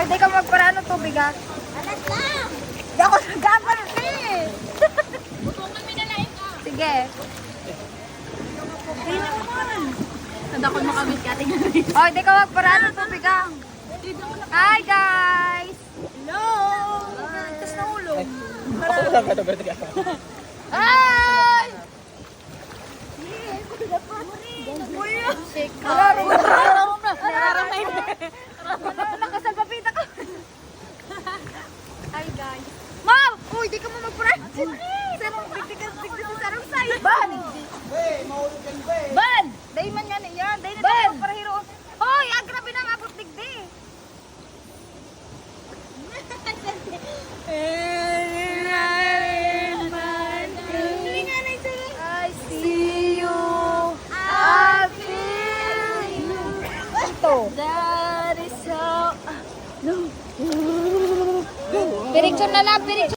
Ay, di ka magparaan ng tubig ha. Alas lang! Di ako nagkakaroon eh. Butungan mo na lang ka. Sige. Hindi naman. Tanda ko makamit ka. Tingnan mo. Oh, di ka magparaan ng tubig ha. Hi guys! Hello! Tapos nahulog. Hi! Shake. Nakasal papita ka. Hi guys. Mom! Uy, di ka mo magparaan. Sarong bigtigas sa sarong sa'yo. Ban! Ban! Day man yan eh. Yan. Day na Ban! tayo para hiro. Hoy, grabe na nga po digdi. I see you. I feel you. Ito. That is how... Picture na lang, picture.